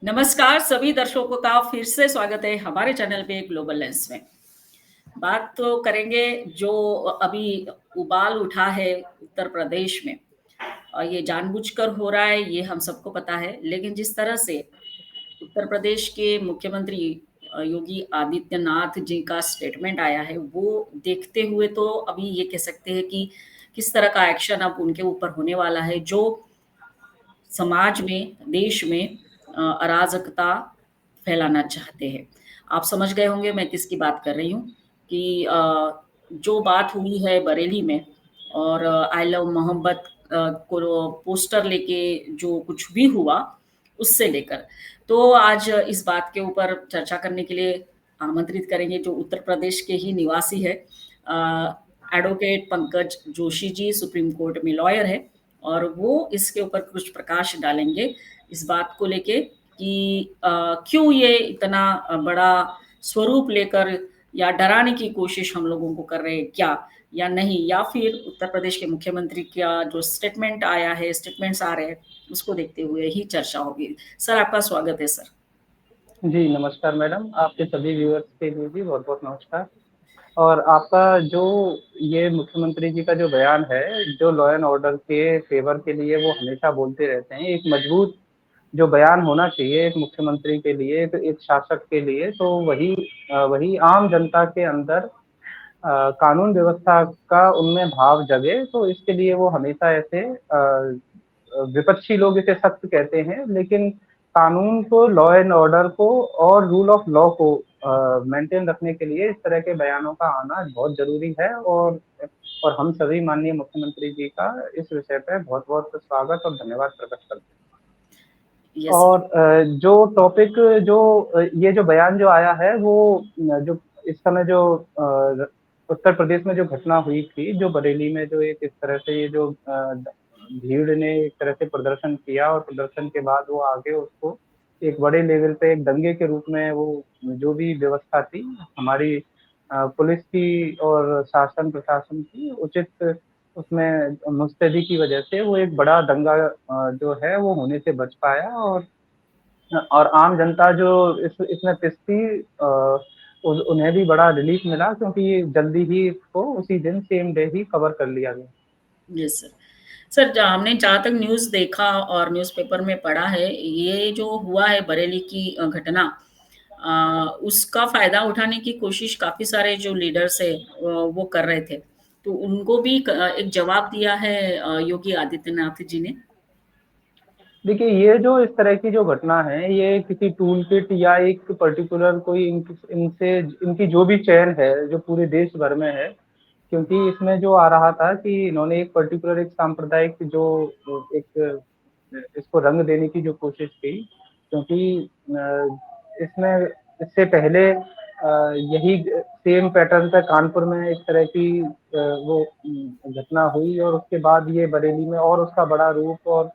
नमस्कार सभी दर्शकों का फिर से स्वागत है हमारे चैनल पे ग्लोबल लेंस में। बात तो करेंगे जो अभी उबाल उठा है उत्तर प्रदेश में और ये जानबूझकर हो रहा है ये हम सबको पता है। लेकिन जिस तरह से उत्तर प्रदेश के मुख्यमंत्री योगी आदित्यनाथ जी का स्टेटमेंट आया है वो देखते हुए तो अभी ये कह सकते हैं कि किस तरह का एक्शन अब उनके ऊपर होने वाला है जो समाज में, देश में अराजकता फैलाना चाहते हैं। आप समझ गए होंगे मैं किसकी बात कर रही हूँ कि जो बात हुई है बरेली में और आई लव मोहब्बत को पोस्टर लेके जो कुछ भी हुआ, उससे लेकर। तो आज इस बात के ऊपर चर्चा करने के लिए आमंत्रित करेंगे जो उत्तर प्रदेश के ही निवासी है, advocate Pankaj Joshi ji, supreme court में लॉयर है और वो इसके ऊपर कुछ प्रकाश डालेंगे इस बात को लेके कि क्यों ये इतना बड़ा स्वरूप लेकर या डराने की कोशिश हम लोगों को कर रहे हैं क्या या नहीं, या फिर उत्तर प्रदेश के मुख्यमंत्री का जो स्टेटमेंट्स आ रहे हैं उसको देखते हुए ही चर्चा होगी। सर आपका स्वागत है सर। जी, नमस्कार मैडम। आपके सभी व्यूअर्स के लिए भी बहुत-बहुत नमस्कार। और आपका जो ये मुख्यमंत्री जी का जो बयान है, जो लॉ एंड ऑर्डर के फ़ेवर के लिए वो हमेशा बोलते रहते हैं, एक मजबूत जो बयान होना चाहिए एक मुख्यमंत्री के लिए, तो एक शासक के लिए, तो वही आम जनता के अंदर कानून व्यवस्था का उनमें भाव जगे, तो इसके लिए वो हमेशा ऐसे विपक्षी लोग इसे सख्त कहते हैं, लेकिन कानून को, लॉ एंड ऑर्डर को और रूल ऑफ लॉ को मेंटेन रखने के लिए इस तरह के बयानों का आना बहुत ज़रूरी है। और हम सभी माननीय मुख्यमंत्री जी का इस विषय पे बहुत-बहुत स्वागत और धन्यवाद प्रकट करते हैं। यस। और जो टॉपिक जो ये जो बयान जो आया है वो जो इस समय जो उत्तर प्रदेश में जो घटना हुई थी, जो बरेली में जो एक इस तरह से ये जो भीड़ ने एक तरह से प्रदर्शन किया और प्रदर्शन के बाद वो आगे उसको एक बड़े लेवल पे एक दंगे के रूप में वो जो भी व्यवस्था थी हमारी पुलिस की और शासन प्रशासन की उचित उसमें मुस्तैदी की वजह से वो एक बड़ा दंगा जो है वो होने से बच पाया। और आम जनता जो इसमें पिसती उन्हें भी बड़ा रिलीफ मिला क्योंकि जल्दी ही इसको उसी दिन सेम डे ही कवर कर लिया गया। Yes sir. सर हमने जहाँ तक न्यूज़ देखा और न्यूज़पेपर में पढ़ा है, ये जो हुआ है बरेली की घटना, उसका फ़ायदा उठाने की कोशिश काफ़ी सारे जो लीडर्स है वो कर रहे थे। तो उनको भी एक जवाब दिया है योगी आदित्यनाथ जी ने। देखिए, ये जो इस तरह की जो घटना है, ये किसी टूल किट या एक पर्टिकुलर कोई इनसे इनकी जो भी चयन है, जो पूरे देश भर में है, क्योंकि इसमें जो आ रहा था कि इन्होंने एक पर्टिकुलर एक सांप्रदायिक जो एक इसको रंग देने की जो कोशिश की, क्योंकि इसमें इससे पहले यही सेम पैटर्न पे कानपुर में इस तरह की वो घटना हुई और उसके बाद ये बरेली में और उसका बड़ा रूप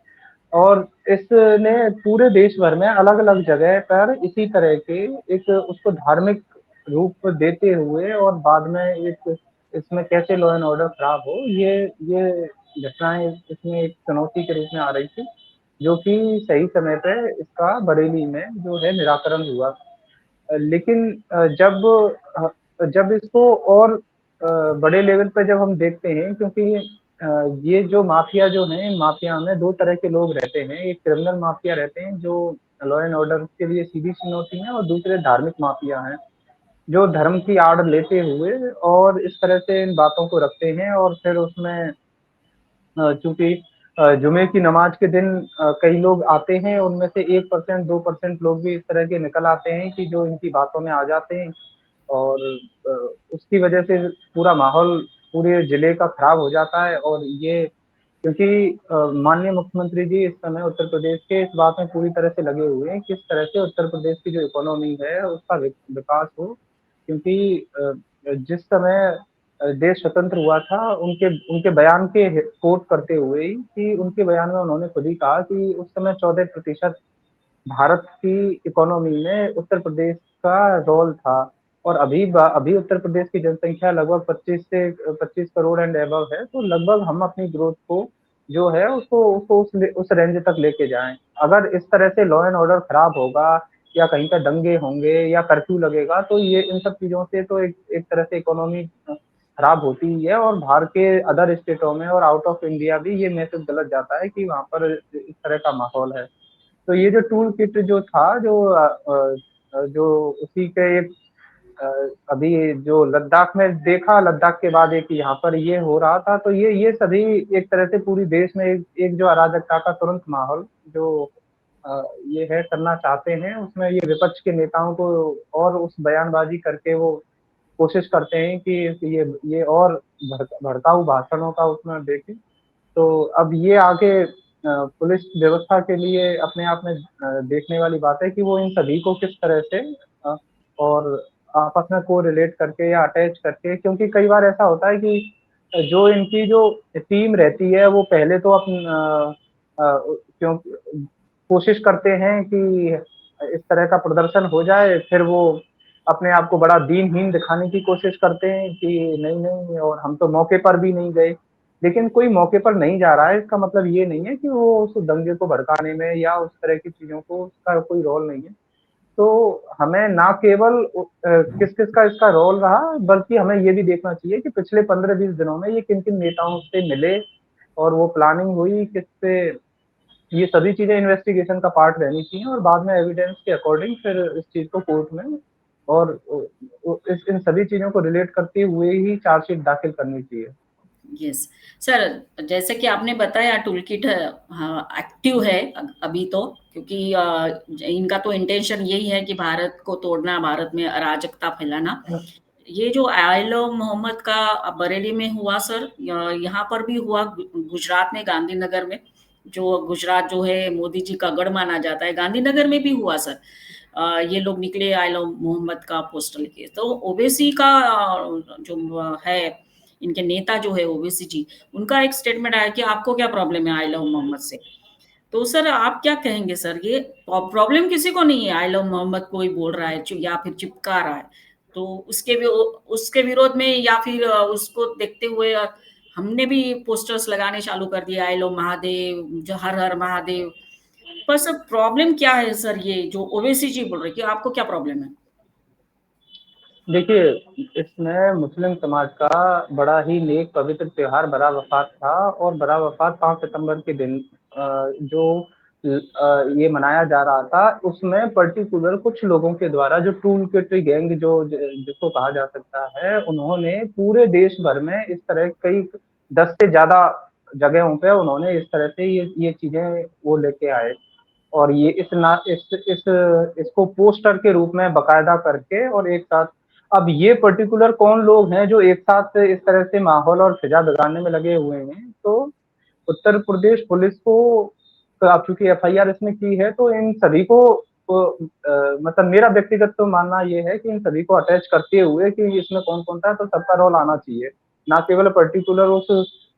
और इसने पूरे देश भर में अलग-अलग जगह पर इसी तरह के एक उसको धार्मिक रूप देते हुए और बाद में एक इसमें कैसे लॉ एंड ऑर्डर खराब हो, ये घटनाएँ इसमें एक चुनौती के रूप में आ रही थी, जो कि सही समय पे इसका बरेली में जो है निराकरण हुआ। लेकिन जब इसको और बड़े लेवल पे जब हम देखते हैं क्योंकि ये जो माफिया जो हैं, माफिया में 2 तरह के लोग रहते हैं। एक क्रिमिनल माफिया रहते हैं जो लॉ एंड ऑर्डर के लिए सीधी चुनौती है और दूसरे धार्मिक माफिया हैं, जो धर्म की आड़ लेते हुए और इस तरह से इन बातों को रखते हैं और फिर उसमें चूँकि जुमे की नमाज के दिन कई लोग आते हैं, उनमें से 1% 2% लोग भी इस तरह के निकल आते हैं कि जो इनकी बातों में आ जाते हैं और अ, उसकी वजह से पूरा माहौल पूरे जिले का खराब हो जाता है। और ये क्योंकि माननीय मुख्यमंत्री जी इस समय उत्तर प्रदेश के इस बात में पूरी तरह से लगे हुए हैं, किस तरह से उत्तर प्रदेश की जो इकोनॉमी है उसका विकास हो। क्योंकि जिस समय देश स्वतंत्र हुआ था उनके उनके बयान के कोट करते हुए ही कि उनके बयान में उन्होंने खुद ही कहा कि उस समय 14% भारत की इकोनॉमी में उत्तर प्रदेश का रोल था। और अभी उत्तर प्रदेश की जनसंख्या लगभग 25 करोड़ एंड अबव है, तो लगभग हम अपनी ग्रोथ को जो है उसको उस रेंज तक लेके जाएं। अगर इस तरह से लॉ एंड ऑर्डर खराब होगा या कहीं पर दंगे होंगे या कर्फ्यू लगेगा तो ये इन सब चीजों से तो एक तरह से इकोनॉमी खराब होती ही है, और बाहर के अदर स्टेटों में और आउट ऑफ इंडिया भी ये मैसेज गलत जाता है कि वहाँ पर इस तरह का माहौल है। तो ये जो टूल किट जो था, जो उसी के एक अ, अभी जो लद्दाख में देखा, लद्दाख के बाद एक यहाँ पर ये हो रहा था, तो ये सभी एक तरह से पूरी देश में एक जो अराजकता का तुरंत माहौल जो ये है करना चाहते हैं, उसमें ये विपक्ष के नेताओं को और उस बयानबाजी करके वो कोशिश करते हैं कि ये और भड़काऊ भाषणों का उसमें देखें। तो अब ये आगे पुलिस व्यवस्था के लिए अपने आप में देखने वाली बात है कि वो इन सभी को किस तरह से अ, और आपस में को रिलेट करके या अटैच करके, क्योंकि कई बार ऐसा होता है कि जो इनकी जो टीम रहती है वो पहले तो क्यों कोशिश करते हैं कि इस तरह का प्रदर्शन हो जाए, फिर वो अपने आप को बड़ा दीनहीन दिखाने की कोशिश करते हैं कि नहीं नहीं, और हम तो मौके पर भी नहीं गए। लेकिन कोई मौके पर नहीं जा रहा है इसका मतलब ये नहीं है कि वो उस दंगे को भड़काने में या उस तरह की चीजों को उसका कोई रोल नहीं है। तो हमें ना केवल किस किस का इसका रोल रहा, बल्कि हमें ये भी देखना चाहिए कि पिछले 15-20 दिनों में ये किन किन नेताओं से मिले और वो प्लानिंग हुई किससे। ये सभी चीजें इन्वेस्टिगेशन का पार्ट रहनी चाहिए, और बाद में एविडेंस के अकॉर्डिंग फिर इस चीज को कोर्ट में और इस इन सभी चीजों को रिलेट करते हुए ही चार्जशीट दाखिल करनी चाहिए। यस सर, जैसे कि आपने बताया टूल किट हाँ, एक्टिव है अभी तो, क्योंकि इनका तो इंटेंशन यही है कि भारत को तोड़ना, भारत में अराजकता फैलाना। ये जो आयलो मोहम्मद का बरेली में हुआ सर, यहाँ पर भी हुआ, गुजरात में गांधीनगर में, जो गुजरात जो है मोदी जी का गढ़ माना जाता है, गांधीनगर में भी हुआ सर। ये लोग निकले आयलो मोहम्मद का पोस्टर लेके, तो ओवैसी का जो है, इनके नेता जो है ओवैसी जी, उनका एक स्टेटमेंट आया कि आपको क्या प्रॉब्लम है आई लव मोहम्मद से। तो सर आप क्या कहेंगे सर, ये प्रॉब्लम किसी को नहीं है, आई लव मोहम्मद कोई बोल रहा है या फिर चिपका रहा है, तो उसके विरोध में या फिर उसको देखते हुए हमने भी पोस्टर्स लगाने चालू कर दिए, आई लव महादेव, जो हर हर महादेव। पर सर प्रॉब्लम क्या है सर, ये जो ओवैसी जी बोल रहे कि आपको क्या प्रॉब्लम है? देखिए, इसमें मुस्लिम समाज का बड़ा ही नेक पवित्र त्योहार बड़ा वफात था, और बड़ा वफात 5 सितंबर के दिन जो ये मनाया जा रहा था, उसमें पर्टिकुलर कुछ लोगों के द्वारा जो टूल किट गैंग जिसको कहा जा सकता है, उन्होंने पूरे देश भर में इस तरह कई 10 से ज्यादा जगहों पे उन्होंने इस तरह से ये चीजें वो लेके आए, और ये इसको पोस्टर के रूप में बकायदा करके और एक साथ। अब ये पर्टिकुलर कौन लोग हैं जो एक साथ इस तरह से माहौल और फिजा बिगाड़ने में लगे हुए हैं, तो उत्तर प्रदेश पुलिस को अब चूंकि एफआईआर इसमें की है, तो इन सभी को मतलब मेरा व्यक्तिगत तो मानना ये है कि इन सभी को अटैच करते हुए कि इसमें कौन कौन था, तो सबका रोल आना चाहिए, ना केवल पर्टिकुलर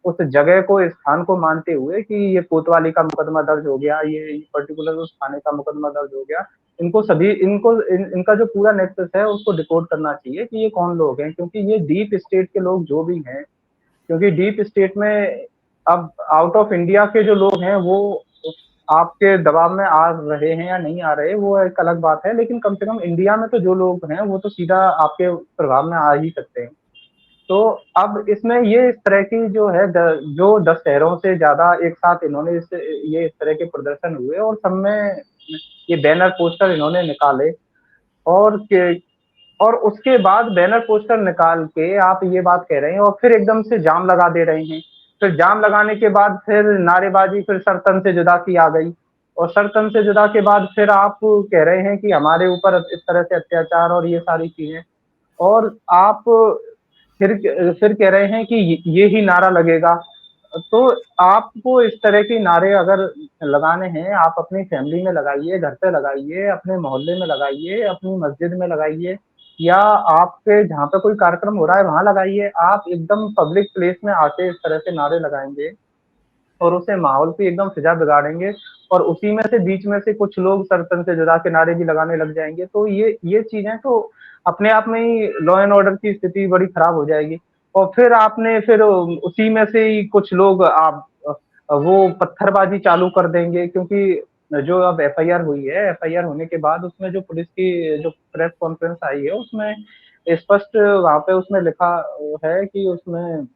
उस जगह को, स्थान को मानते हुए कि ये कोतवाली का मुकदमा दर्ज हो गया, ये पर्टिकुलर उस थाने का मुकदमा दर्ज हो गया। इनका जो पूरा नेक्सस है उसको डिकोड करना चाहिए कि ये कौन लोग हैं, क्योंकि ये डीप स्टेट के लोग जो भी हैं, क्योंकि डीप स्टेट में अब आउट ऑफ इंडिया के जो लोग हैं वो आपके दबाव में आ रहे हैं या नहीं आ रहे वो एक अलग बात है, लेकिन कम से कम इंडिया में तो जो लोग हैं वो तो सीधा आपके प्रभाव में आ ही सकते हैं। तो अब इसमें ये इस तरह की जो है जो 10 शहरों से ज्यादा एक साथ इन्होंने ये इस तरह के प्रदर्शन हुए, और सब में ये बैनर पोस्टर इन्होंने निकाले, और और उसके बाद बैनर पोस्टर निकाल के आप ये बात कह रहे हैं और फिर एकदम से जाम लगा दे रहे हैं। फिर जाम लगाने के बाद फिर नारेबाजी, फिर सर तन से जुदा की आ गई, और सर तन से जुदा के बाद फिर आप कह रहे हैं कि हमारे ऊपर इस तरह से अत्याचार और ये सारी चीजें, और आप फिर कह रहे हैं कि ये ही नारा लगेगा। तो आपको इस तरह के नारे अगर लगाने हैं, आप अपनी फैमिली में लगाइए, घर पे लगाइए, अपने मोहल्ले में लगाइए, अपनी मस्जिद में लगाइए, या आपके जहाँ पे कोई कार्यक्रम हो रहा है वहां लगाइए। आप एकदम पब्लिक प्लेस में आके इस तरह से नारे लगाएंगे और उसे माहौल की एकदम फिजा बिगाड़ेंगे, और उसी में से बीच में से कुछ लोग सरपंच से जुदा के नारे भी लगाने लग जाएंगे, तो ये चीजें तो अपने आप में ही लॉ एंड ऑर्डर की स्थिति बड़ी खराब हो जाएगी। और फिर आपने फिर उसी में से ही कुछ लोग आप वो पत्थरबाजी चालू कर देंगे, क्योंकि जो अब एफआईआर हुई है, एफआईआर होने के बाद उसमें जो पुलिस की जो प्रेस कॉन्फ्रेंस आई है, उसमें स्पष्ट वहाँ पे उसमें लिखा है कि उसमें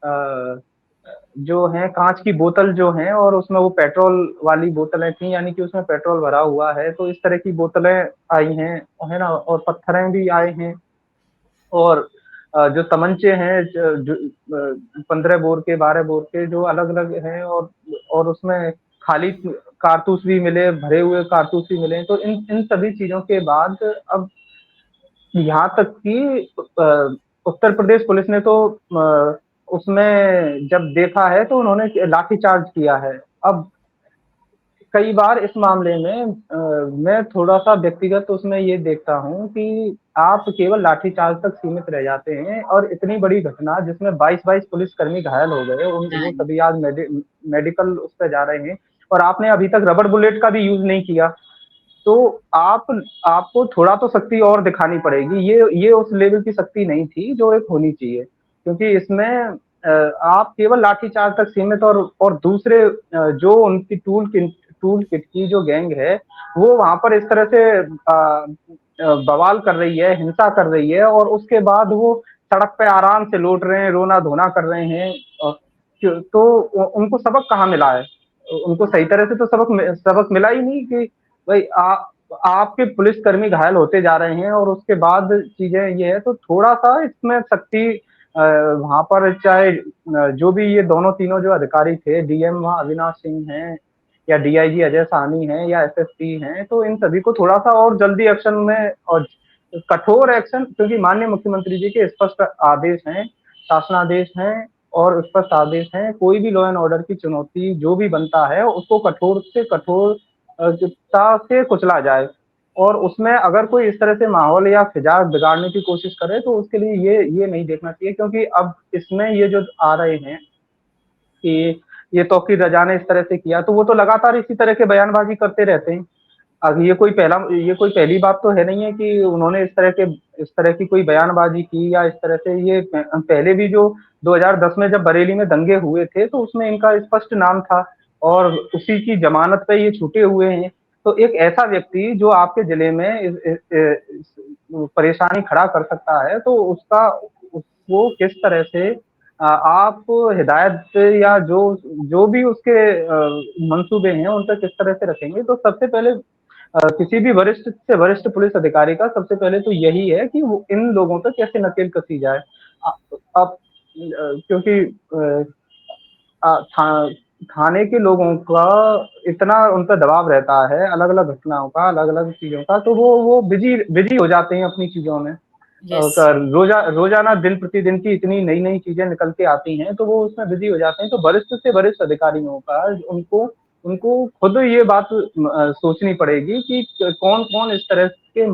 अ, जो है कांच की बोतल जो है, और उसमें वो पेट्रोल वाली बोतलें थी, यानी कि उसमें पेट्रोल भरा हुआ है, तो इस तरह की बोतलें आई हैं, है ना, और पत्थरें भी आए हैं, और जो तमंचे हैं, जो 15 बोर के, 12 बोर के, जो अलग अलग हैं, और उसमें खाली कारतूस भी मिले, भरे हुए कारतूस भी मिले। तो इन इन सभी चीजों के बाद अब यहाँ तक कि उत्तर प्रदेश पुलिस ने तो उसमें जब देखा है तो उन्होंने लाठीचार्ज किया है। अब कई बार इस मामले में मैं थोड़ा-सा व्यक्तिगत उसमें ये देखता हूँ कि आप केवल लाठीचार्ज तक सीमित रह जाते हैं, और इतनी बड़ी घटना जिसमें 22-22 पुलिसकर्मी घायल हो गए, उन वो हाँ, सभी आज मेडिकल उस पे जा रहे हैं, और आपने अभी तक रबर बुलेट का भी यूज़ नहीं किया। तो आप आपको थोड़ा तो शक्ति और दिखानी पड़ेगी। ये उस लेवल की शक्ति नहीं थी जो एक होनी चाहिए। क्योंकि इसमें आप केवल लाठीचार्ज तक सीमित, और दूसरे जो उनकी टूल किट की जो गैंग है, वो वहाँ पर इस तरह से बवाल कर रही है, हिंसा कर रही है, और उसके बाद वो सड़क पे आराम से लौट रहे हैं, रोना-धोना कर रहे हैं। तो उनको सबक कहाँ मिला है? उनको सही तरह से तो सबक मिला ही नहीं कि भाई आपके पुलिसकर्मी घायल होते जा रहे हैं, और उसके बाद चीजें ये है, तो थोड़ा-सा इसमें शक्ति वहाँ पर, चाहे जो भी ये दोनों तीनों जो अधिकारी थे, डीएम वहाँ अविनाश सिंह हैं, या डीआईजी अजय साहनी हैं, या एसएसपी हैं, तो इन सभी को थोड़ा-सा और जल्दी एक्शन में, और कठोर एक्शन, क्योंकि माननीय मुख्यमंत्री जी के स्पष्ट आदेश हैं, शासनादेश हैं, और स्पष्ट आदेश हैं, कोई भी लॉ एंड ऑर्डर की चुनौती जो भी बनता है, उसको कठोर से कठोर ता से कुचला जाए। और उसमें अगर कोई इस तरह से माहौल या फिजा बिगाड़ने की कोशिश करे, तो उसके लिए ये नहीं देखना चाहिए, क्योंकि अब इसमें ये जो आ रहे हैं कि ये तौकीर रजा ने इस तरह से किया, तो वो तो लगातार इसी तरह के बयानबाजी करते रहते हैं। अब ये कोई पहली बात तो है नहीं है कि उन्होंने इस तरह की कोई बयानबाजी की, या इस तरह से ये पहले भी जो 2010 में जब बरेली में दंगे हुए थे, तो उसमें इनका स्पष्ट नाम था, और उसी की जमानत पे ये छूटे हुए हैं। तो एक ऐसा व्यक्ति जो आपके जिले में परेशानी खड़ा कर सकता है, तो उसका वो किस तरह से आप हिदायत, या जो भी उसके मंसूबे हैं, उन पे किस तरह से रखेंगे। तो सबसे पहले किसी भी वरिष्ठ से वरिष्ठ पुलिस अधिकारी का सबसे पहले तो यही है कि वो इन लोगों पे कैसे नकेल कसी जाए। अब क्योंकि थाने के लोगों का इतना उन पर दबाव रहता है, अलग अलग घटनाओं का, अलग अलग चीजों का, तो वो बिजी बिजी हो जाते हैं अपनी चीजों में। यस, रोजाना दिन प्रतिदिन की इतनी नई नई चीजें निकल के आती हैं, तो वो उसमें बिजी हो जाते हैं। तो वरिष्ठ से वरिष्ठ अधिकारियों का उनको उनको खुद ये बात सोचनी पड़ेगी कि कौन कौन इस तरह के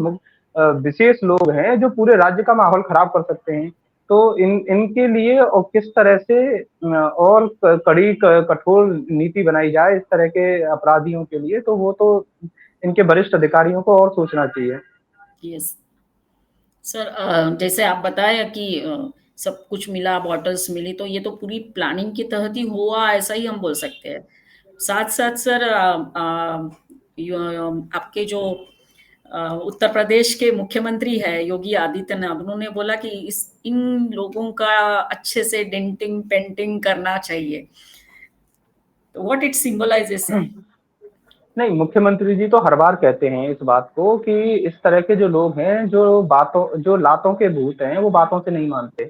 विशेष लोग हैं जो पूरे राज्य का माहौल खराब कर सकते हैं। तो इनके लिए और किस तरह से और कड़ी कठोर नीति बनाई जाए इस तरह के अपराधियों के लिए, तो वो तो इनके वरिष्ठ अधिकारियों को और सोचना चाहिए। यस। सर जैसे आप बताया कि सब कुछ मिला, बॉटल्स मिली, तो ये तो पूरी प्लानिंग के तहत ही हुआ, ऐसा ही हम बोल सकते हैं। साथ-साथ सर आपके जो उत्तर प्रदेश के मुख्यमंत्री है योगी आदित्यनाथ, उन्होंने बोला कि इस इन लोगों का अच्छे से डेंटिंग पेंटिंग करना चाहिए। तो व्हाट इट सिंबलाइजेस। नहीं, मुख्यमंत्री जी तो हर बार कहते हैं इस बात को कि इस तरह के जो लोग हैं, जो लातों के भूत हैं, वो बातों से नहीं मानते।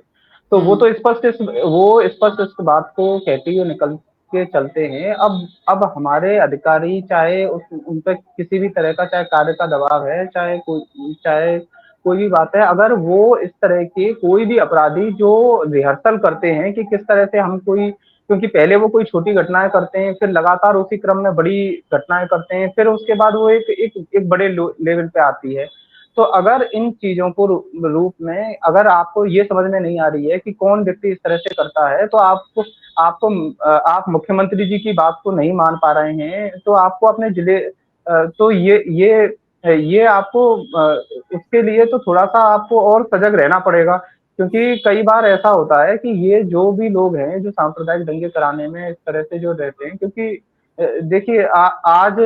तो हम्म। वो स्पष्ट इस बात को कहते हुए निकल के चलते हैं। अब हमारे अधिकारी, चाहे उन पे किसी भी तरह का, चाहे कार्य का दबाव है, चाहे कोई भी बात है, अगर वो इस तरह के कोई भी अपराधी जो रिहर्सल करते हैं कि किस तरह से हम कोई, क्योंकि पहले वो कोई छोटी घटनाएं करते हैं, फिर लगातार उसी क्रम में बड़ी घटनाएं करते हैं, फिर उसके बाद वो एक बड़े लेवल पे आती है। तो अगर इन चीजों को रूप में, अगर आपको ये समझ में नहीं आ रही है कि कौन व्यक्ति इस तरह से करता है, तो आपको आप मुख्यमंत्री जी की बात को नहीं मान पा रहे हैं, तो आपको अपने जिले तो ये आपको उसके लिए तो थोड़ा सा आपको और सजग रहना पड़ेगा, क्योंकि कई बार ऐसा होता है कि ये जो भी लोग हैं जो सांप्रदायिक दंगे कराने में इस तरह से जो रहते हैं, क्योंकि देखिए आज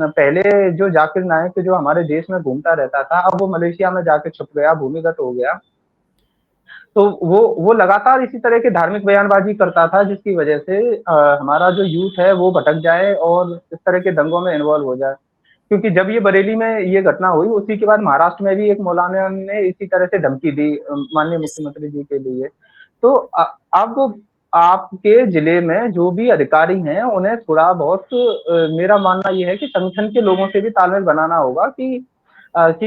पहले जो जाकिर नाइक जो हमारे देश में घूमता रहता था, अब वो मलेशिया में जाके छुप गया, भूमिगत हो गया। तो वो लगातार इसी तरह की धार्मिक बयानबाजी करता था, जिसकी वजह से हमारा जो यूथ है वो भटक जाए और इस तरह के दंगों में इन्वॉल्व हो जाए। क्योंकि जब ये बरेली में ये घटना हुई, उसी के बाद महाराष्ट्र में भी एक मौलाना ने इसी तरह से धमकी दी माननीय यस। मुख्यमंत्री जी के लिए। तो अब आपके जिले में जो भी अधिकारी हैं, उन्हें थोड़ा बहुत मेरा मानना ये है कि संगठन के लोगों से भी तालमेल बनाना होगा कि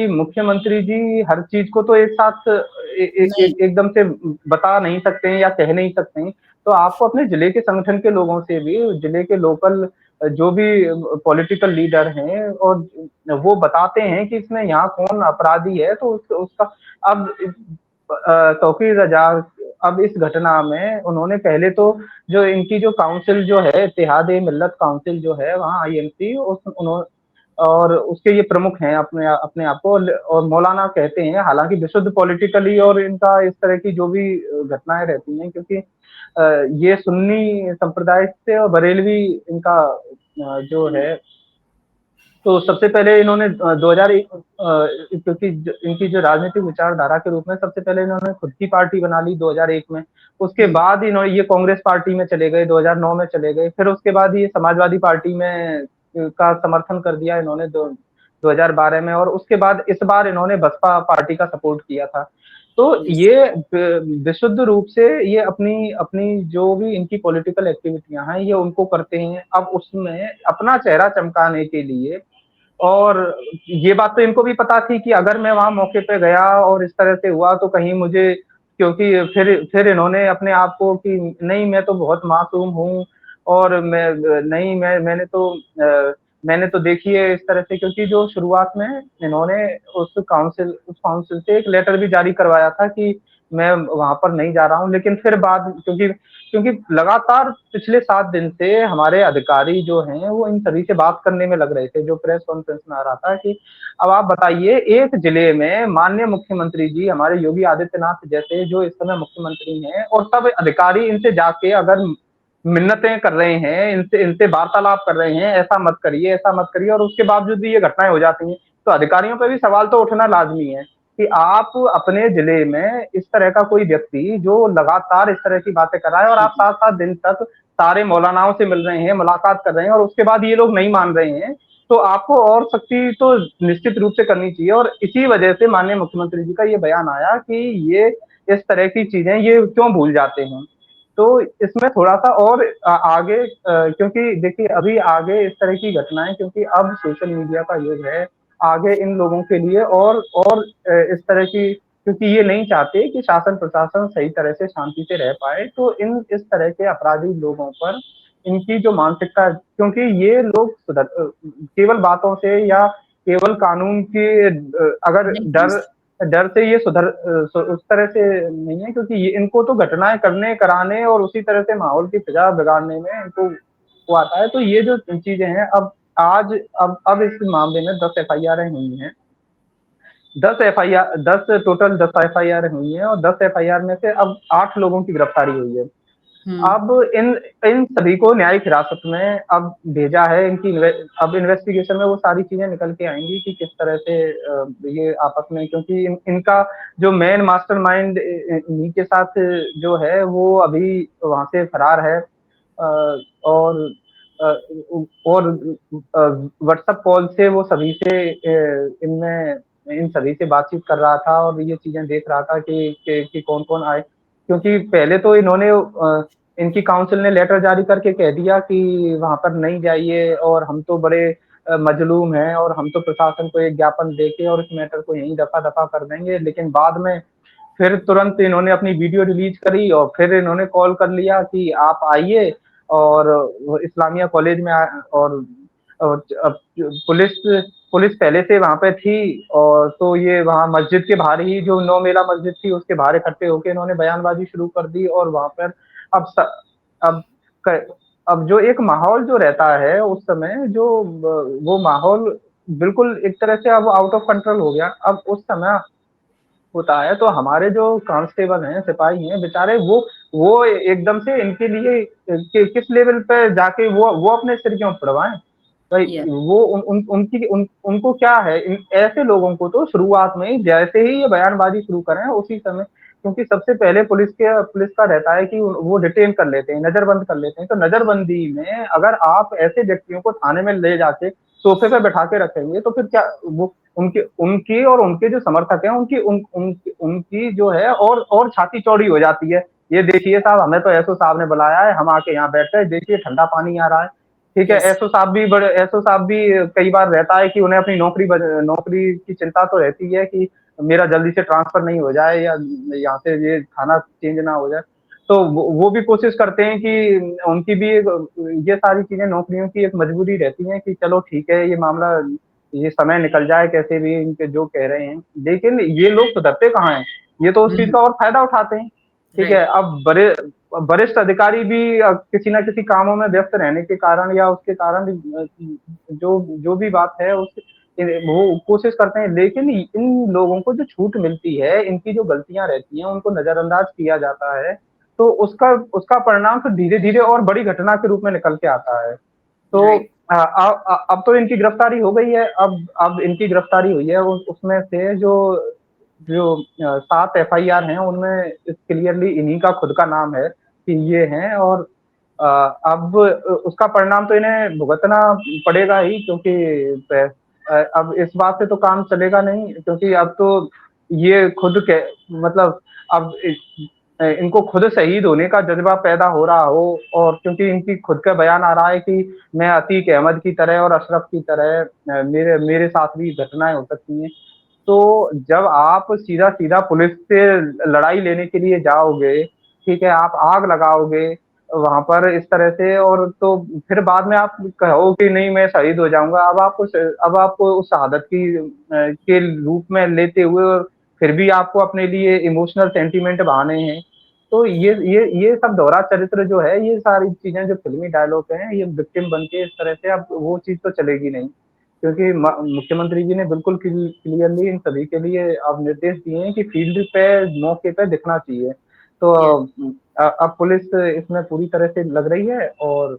मुख्यमंत्री जी हर चीज को तो एक साथ नहीं। एकदम से बता नहीं सकते हैं या कह नहीं सकते हैं। तो आपको अपने जिले के संगठन के लोगों से भी, जिले के लोकल जो भी पॉलिटिकल लीडर हैं, और वो बताते हैं कि इसमें यहाँ कौन अपराधी है, तो उसका अब तौकीर रजा अब इस घटना में उन्होंने पहले तो जो इनकी जो काउंसिल जो है, इत्तेहाद मिल्लत काउंसिल जो है वहाँ आईएमसी, उन्होंने और उसके ये प्रमुख हैं अपने आप को, और मौलाना कहते हैं, हालांकि विशुद्ध पॉलिटिकली और इनका इस तरह की जो भी घटनाएं रहती हैं, क्योंकि ये सुन्नी संप्रदाय से और बरेलवी इनका जो है। तो सबसे पहले इन्होंने 2001 क्योंकि इनकी जो राजनीतिक विचारधारा के रूप में सबसे पहले इन्होंने खुद की पार्टी बना ली 2001 में। उसके बाद इन्होंने ये कांग्रेस पार्टी में चले गए, 2009 में चले गए, फिर उसके बाद ये समाजवादी पार्टी में का समर्थन कर दिया इन्होंने 2012 में, और उसके बाद इस बार इन्होंने बसपा पार्टी का सपोर्ट किया था। तो यस। ये विशुद्ध रूप से ये अपनी अपनी जो भी इनकी पॉलिटिकल एक्टिविटियां हैं ये उनको करते हैं। अब उसमें अपना चेहरा चमकाने के लिए, और ये बात तो इनको भी पता थी कि अगर मैं वहां मौके पे गया और इस तरह से हुआ तो कहीं मुझे, क्योंकि फिर इन्होंने अपने आप को कि नहीं मैं तो बहुत मासूम हूँ, और मैं नहीं मैंने तो देखी है इस तरह से, क्योंकि जो शुरुआत में इन्होंने उस काउंसिल से एक लेटर भी जारी करवाया था कि मैं वहां पर नहीं जा रहा हूँ, लेकिन फिर बाद क्योंकि क्योंकि लगातार पिछले 7 दिन से हमारे अधिकारी जो हैं वो इन सभी से बात करने में लग रहे थे, जो प्रेस कॉन्फ्रेंस में आ रहा था कि अब आप बताइए, एक जिले में माननीय मुख्यमंत्री जी हमारे योगी आदित्यनाथ जैसे जो इस समय मुख्यमंत्री हैं, और सब अधिकारी इनसे जाके अगर मिन्नतें कर रहे हैं, इनसे इनसे वार्तालाप कर रहे हैं, ऐसा मत करिए, ऐसा मत करिए, और उसके बावजूद भी ये घटनाएं हो जाती हैं, तो अधिकारियों पर भी सवाल तो उठना लाजमी है कि आप अपने जिले में इस तरह का कोई व्यक्ति जो लगातार इस तरह की बातें कर रहा है, और आप 7-7 दिन तक सारे मौलानाओं से मिल रहे हैं, मुलाकात कर रहे हैं, और उसके बाद ये लोग नहीं मान रहे हैं, तो आपको और सख्ती तो निश्चित रूप से करनी चाहिए। और इसी वजह से माननीय मुख्यमंत्री जी का ये बयान आया कि ये इस तरह की चीजें ये क्यों भूल जाते हैं। तो इसमें थोड़ा-सा और आगे क्योंकि देखिए अभी आगे इस तरह की घटनाएँ, क्योंकि अब सोशल मीडिया का युग है, आगे इन लोगों के लिए और इस तरह की, क्योंकि ये नहीं चाहते कि शासन-प्रशासन सही तरह से शांति से रह पाए, तो इस तरह के अपराधी लोगों पर इनकी जो मानसिकता, क्योंकि ये लोग केवल बातों से या केवल कानून के अगर नहीं। डर डर से ये उस तरह से नहीं है, क्योंकि ये इनको तो घटनाएँ करने, कराने और उसी तरह से माहौल की फिजा बिगाड़ने में इनको वो आता है। तो ये जो चीज़ें हैं, अब इस मामले में 10 एफआईआरें हुई हैं। 10 एफआईआर हुई हैं, और 10 एफआईआर में से अब 8 लोगों की गिरफ्तारी हुई है। हम्म। अब इन इन सभी को न्यायिक हिरासत में अब भेजा है। अब इन्वेस्टिगेशन में वो सारी चीजें निकल के आएंगी कि किस तरह से ये आपस में, क्योंकि इनका जो मेन मास्टरमाइंड इन्हीं के साथ जो है वो अभी वहां से फरार है। और और व्हाट्सएप कॉल से वो सभी से इनमें इन सभी से बातचीत कर रहा था, और ये चीजें देख रहा था कि कौन कौन आए, क्योंकि पहले तो इन्होंने इनकी काउंसिल ने लेटर जारी करके कह दिया कि वहां पर नहीं जाइए, और हम तो बड़े मजलूम हैं, और हम तो प्रशासन को एक ज्ञापन देके और इस मैटर को यहीं दफा दफा कर देंगे। लेकिन बाद में फिर तुरंत इन्होंने अपनी वीडियो रिलीज करी, और फिर इन्होंने कॉल कर लिया कि आप आइए, और इस्लामिया कॉलेज में और पुलिस पुलिस पहले से वहां पे थी, और तो ये वहां मस्जिद के बाहर ही, जो नौ मेला मस्जिद थी उसके बाहर इकट्ठे होकर इन्होंने बयानबाजी शुरू कर दी। और वहां पर अब स, अब अब जो एक माहौल जो रहता है उस समय, जो वो माहौल बिल्कुल एक तरह से अब आउट ऑफ कंट्रोल हो गया। अब उस समय होता है, तो हमारे जो कांस्टेबल हैं, सिपाही हैं, बेचारे वो एकदम से इनके लिए किस लेवल पे जाके वो अपने सिर क्यों पड़वाएं भाई। ये वो उनको क्या है, ऐसे लोगों को तो शुरुआत में ही, जैसे ही ये बयानबाजी शुरू करें उसी समय, क्योंकि सबसे पहले पुलिस का रहता है कि वो डिटेन कर लेते हैं, नजरबंद कर लेते हैं। तो नजरबंदी में अगर आप ऐसे व्यक्तियों को थाने में ले जाके सोफे पे बैठा के रखेंगे तो फिर क्या, वो उनकी उनकी और उनके जो समर्थक हैं उनकी जो है और छाती चौड़ी हो जाती है। ये देखिए साहब, हमें तो एसओ साहब ने बुलाया है, हम आके यहाँ बैठे हैं, देखिए ठंडा पानी आ रहा है। ठीक है, यस, एसओ साहब भी कई बार रहता है कि उन्हें अपनी नौकरी की चिंता तो रहती है कि मेरा जल्दी से ट्रांसफर नहीं हो जाए या यहाँ से ये थाना चेंज ना हो जाए। तो वो भी कोशिश करते हैं कि उनकी भी ये सारी चीजें, नौकरियों की एक मजबूरी रहती है कि चलो ठीक है, ये मामला, ये समय निकल जाए कैसे भी, इनके जो कह रहे हैं। लेकिन ये लोग सुधरते कहाँ हैं, ये तो उस चीज का और फायदा उठाते हैं। ठीक है, राइट, अब वरिष्ठ अधिकारी भी किसी ना किसी कामों में व्यस्त रहने के कारण या उसके कारण जो जो भी बात है उस वो कोशिश करते हैं, लेकिन इन लोगों को जो छूट मिलती है, इनकी जो गलतियां रहती हैं उनको नजरअंदाज किया जाता है। तो उसका उसका परिणाम फिर धीरे धीरे और बड़ी घटना के रूप में निकल के आता है। तो राइट, अब तो इनकी गिरफ्तारी हो गई है। अब इनकी गिरफ्तारी हुई है, उसमें से जो जो 7 एफआईआर हैं उनमें क्लियरली इन्हीं का खुद का नाम है कि ये हैं। और अब उसका परिणाम तो इन्हें भुगतना पड़ेगा ही, क्योंकि अब इस बात से तो काम चलेगा नहीं, क्योंकि अब तो ये खुद के मतलब अब इनको खुद शहीद होने का जज्बा पैदा हो रहा हो, और क्योंकि इनकी खुद का बयान आ रहा है कि मैं अतीक अहमद की तरह और अशरफ की तरह मेरे मेरे साथ भी घटनाएं हो सकती हैं। तो जब आप सीधा सीधा पुलिस से लड़ाई लेने के लिए जाओगे, ठीक है, आप आग लगाओगे वहां पर इस तरह से, और तो फिर बाद में आप कहो कि नहीं मैं शहीद हो जाऊंगा। अब आपको उस शहादत के रूप में लेते हुए, और फिर भी आपको अपने लिए इमोशनल सेंटीमेंट बहाने हैं। तो ये सब दोहरा चरित्र जो है, ये सारी चीजें जो फिल्मी डायलॉग हैं, ये विक्टिम बन के इस तरह से, अब वो चीज तो चलेगी नहीं। क्योंकि मुख्यमंत्री जी ने बिल्कुल क्लियरली इन सभी के लिए अब निर्देश दिए हैं कि फील्ड पे, मौके पे दिखना चाहिए। तो यस, अब पुलिस इसमें पूरी तरह से लग रही है। और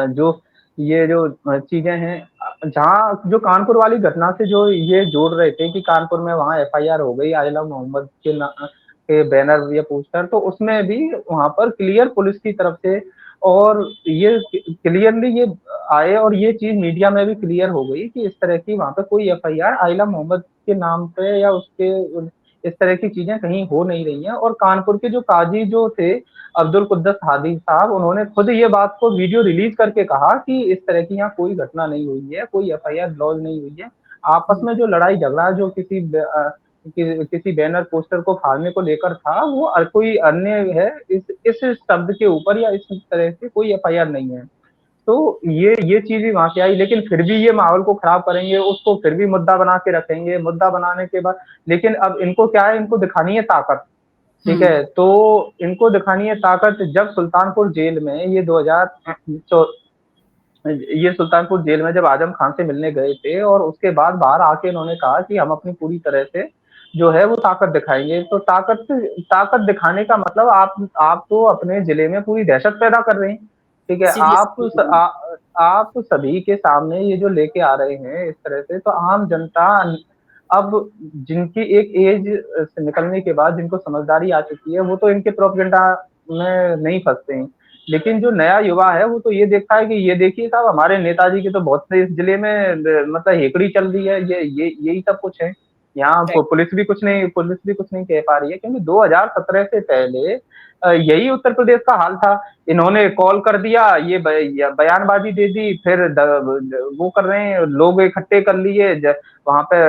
जो ये जो चीजें हैं, जहाँ जो कानपुर वाली घटना से जो ये जोड़ रहे थे कि कानपुर में वहाँ एफआईआर हो गई आयला मोहम्मद के बैनर या पोस्टर, तो उसमें भी वहां पर क्लियर पुलिस की तरफ से, और ये क्लियरली ये आए, और ये चीज मीडिया में भी क्लियर हो गई कि इस तरह की वहां पे कोई एफआईआर आयला मोहम्मद के नाम पे या उसके इस तरह की चीजें कहीं हो नहीं रही हैं। और कानपुर के जो काजी जो थे, अब्दुल कुद्दस हादी साहब, उन्होंने खुद ये बात को वीडियो रिलीज करके कहा कि इस तरह की यहाँ कोई घटना नहीं हुई है, कोई एफआईआर लॉन्च नहीं हुई है। आपस में जो लड़ाई झगड़ा जो किसी बैनर पोस्टर को फाड़ने को लेकर था, वो कोई अन्य है, इस शब्द के ऊपर या इस तरह से कोई एफआईआर नहीं है। तो ये चीज भी वहां से आई, लेकिन फिर भी ये माहौल को खराब करेंगे, उसको फिर भी मुद्दा बना के रखेंगे, मुद्दा बनाने के बाद, लेकिन अब इनको क्या है, इनको दिखानी है ताकत। ठीक हम्म, है, तो इनको दिखानी है ताकत। जब सुल्तानपुर जेल में ये 2000 ये सुल्तानपुर जेल में जब आजम खान से मिलने गए थे, और उसके बाद बाहर आके इन्होंने कहा कि हम अपनी पूरी तरह से जो है वो ताकत दिखाएंगे। तो ताकत दिखाने का मतलब आप तो अपने जिले में पूरी दहशत पैदा कर रहे हैं। ठीक है, सीरियस, आप सभी के सामने ये जो लेके आ रहे हैं इस तरह से, तो आम जनता अब, जिनकी एक एज से निकलने के बाद जिनको समझदारी आ चुकी है, वो तो इनके प्रोपेगेंडा में नहीं फंसते हैं। लेकिन जो नया युवा है वो तो ये देखता है कि ये देखिए साहब, हमारे नेताजी की तो बहुत से इस जिले में मतलब हेकड़ी चल रही है, ये यही सब कुछ है। यहाँ राइट, पुलिस भी कुछ नहीं कह पा रही है, क्योंकि 2017 से पहले यही उत्तर प्रदेश का हाल था। इन्होंने कॉल कर दिया, ये बयानबाजी दे दी, फिर वो कर रहे हैं, लोग इकट्ठे कर लिए वहां पे,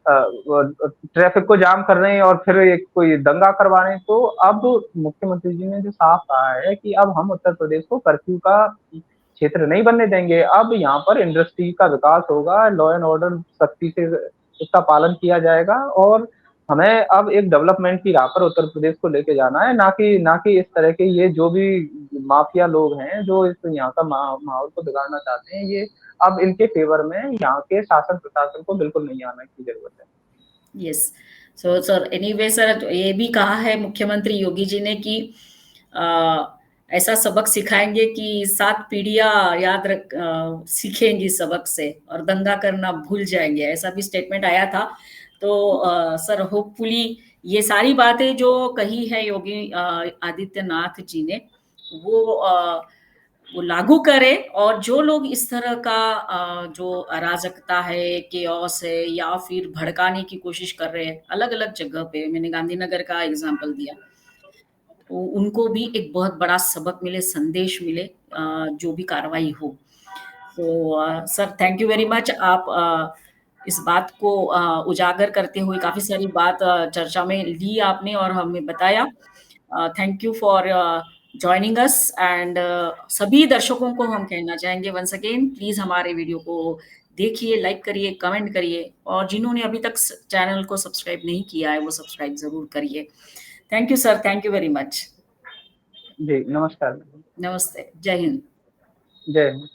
ट्रैफिक को जाम कर रहे हैं, और फिर एक कोई दंगा करवा रहे हैं। तो अब मुख्यमंत्री जी ने जो साफ कहा है कि अब हम उत्तर प्रदेश को कर्फ्यू का क्षेत्र नहीं बनने देंगे, अब यहाँ पर इंडस्ट्री का विकास होगा, लॉ एंड ऑर्डर सख्ती से उसका पालन किया जाएगा, और हमें अब एक डेवलपमेंट की राह पर उत्तर प्रदेश को लेके जाना है, ना कि इस तरह के ये जो भी माफिया लोग हैं जो इस यहाँ का माहौल को बिगाड़ना चाहते हैं, ये अब इनके फेवर में यहाँ के शासन प्रशासन को बिल्कुल नहीं आने की जरूरत है। Yes. So sir anyway sir ये भी कहा है मुख्यमंत्री योगी जी ने कि ऐसा सबक सिखाएंगे कि 7 पीढ़ियां सीखेंगी सबक से और दंगा करना भूल जाएंगे, ऐसा भी स्टेटमेंट आया था। तो सर होपफुली ये सारी बातें जो कही है योगी आदित्यनाथ जी ने वो लागू करे, और जो लोग इस तरह का जो अराजकता है, केओस है या फिर भड़काने की कोशिश कर रहे हैं अलग अलग जगह पे, मैंने गांधीनगर का एग्जांपल दिया, तो उनको भी एक बहुत बड़ा सबक मिले, संदेश मिले, जो भी कार्रवाई हो। तो sir thank you very much, आप इस बात को उजागर करते हुए काफी सारी बात चर्चा में ली आपने और हमें बताया। Thank you for joining us and सभी दर्शकों को हम कहना चाहेंगे वंस अगेन, प्लीज हमारे वीडियो को देखिए, लाइक करिए, कमेंट करिए, और जिन्होंने अभी तक चैनल को सब्सक्राइब नहीं किया है वो सब्सक्राइब जरूर करिए। Thank you sir, thank you very much. जी नमस्कार। नमस्ते, जय हिंद। जय हिंद।